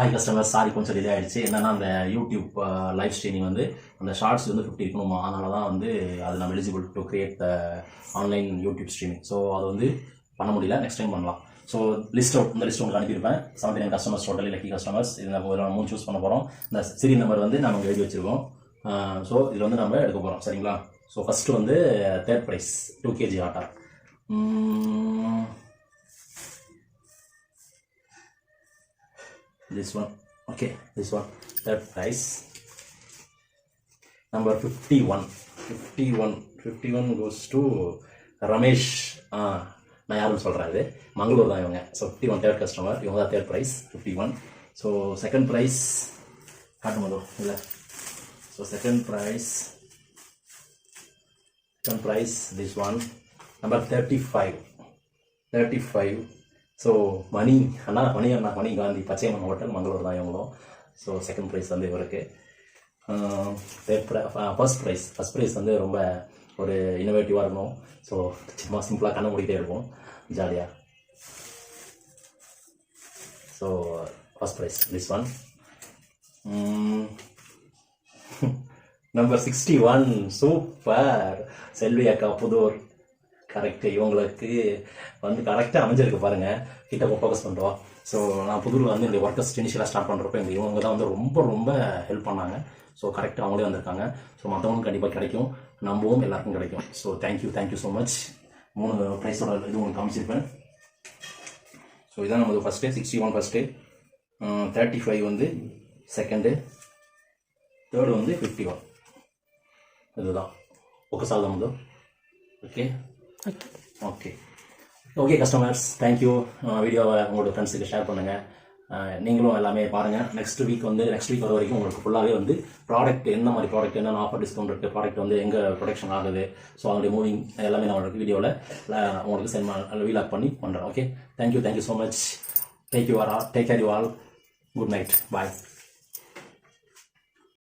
Hi customer, sorry கொஞ்சம் delay ஆகிடுச்சு. என்னென்னா அந்த யூடியூப் லைவ் ஸ்ட்ரீமிங் வந்து அந்த ஷார்ட்ஸ் வந்து 50 இருக்கணுமா, அதனால தான் வந்து அது நம்ம eligible to create the online YouTube streaming. So அது வந்து பண்ண முடியல, நெக்ஸ்ட் டைம் பண்ணலாம். ஸோ லிஸ்ட் அவுட், இந்த லிஸ்ட் உங்களுக்கு அனுப்பியிருப்பேன். 79 கஸ்டமர்ஸ், டோட்டலி லக்கி கஸ்டமர்ஸ். இது நம்ம 3 சூஸ் பண்ண போகிறோம். இந்த சீரியல் நம்பர் வந்து நம்ம எழுதி வச்சிருக்கோம். ஸோ இதில் வந்து நம்ம எடுக்க போகிறோம், சரிங்களா? ஸோ ஃபஸ்ட்டு வந்து third prize 2 kg atta. This one, okay, this one, third prize, number 51 goes to Ramesh. நான் யாருன்னு சொல்கிறேன், இது மங்களூர் தான் இவங்க. ஸோ 51 தேர்ட் கஸ்டமர், இவங்க தான் third prize 51. So second prize காட்டும் போதும் இல்லை. So second prize this one, number 35. So Mani Anna Gandhi Pachaiyamman hotel, Mangalore தான் இவங்களும். ஸோ செகண்ட் ப்ரைஸ் வந்து இவருக்கு. ஃபர்ஸ்ட் ப்ரைஸ் வந்து ரொம்ப ஒரு இன்னோவேட்டிவாக இருக்கணும். ஸோ சும்மா சிம்பிளாக கண்ண மூடிட்டே இருக்கும், ஜாலியாக. So first prize this one. Number 61, super, Selvi அக்கா, புதூர். கரெக்டு, இவங்களுக்கு வந்து கரெக்டாக அமைஞ்சிருக்கு பாருங்கள். கிட்ட ஃபோக்கஸ் பண்ணுறோம். ஸோ நான் புதூரில் வந்து என்னுடைய ஒர்க்கர்ஸ் இனிஷியலாக ஸ்டார்ட் பண்ணுறப்ப இவங்க தான் வந்து ரொம்ப ஹெல்ப் பண்ணாங்க. ஸோ கரெக்டாக அவங்களே வந்திருக்காங்க. ஸோ மற்றவங்களும் கண்டிப்பாக கிடைக்கும், நம்பவும் எல்லாருக்கும் கிடைக்கும். So thank you so much. 3 ப்ரைஸோட இது உங்களுக்கு காமிச்சிருப்பேன். ஸோ இதான் நமக்கு ஃபஸ்ட்டு 61 ஃபஸ்ட்டு, 35 வந்து செகண்டு, தேர்டு வந்து 51. இதுதான் ஓகே சார் தான் வந்து. Okay customers, thank you. வீடியோவை உங்களோட ஃப்ரெண்ட்ஸுக்கு ஷேர் பண்ணுங்கள். நீங்களும் எல்லாமே பாருங்கள். நெக்ஸ்ட் வீக் வர வரைக்கும் உங்களுக்கு ஃபுல்லாகவே வந்து ப்ராடக்ட், என்ன மாதிரி ப்ராடக்ட், என்னென்ன ஆஃபர், டிஸ்கவுண்ட் இருக்குது, ப்ராடக்ட் வந்து எங்கே ப்ரொடக்ஷன் ஆகுது, ஸோ அதனுடைய மூவிங் எல்லாமே நான் உங்களுக்கு வீடியோவில் உங்களுக்கு சென்ட் வீலாக் பண்ணி பண்ணுறேன். Okay, thank you so much. Take care you all. Good night, bye.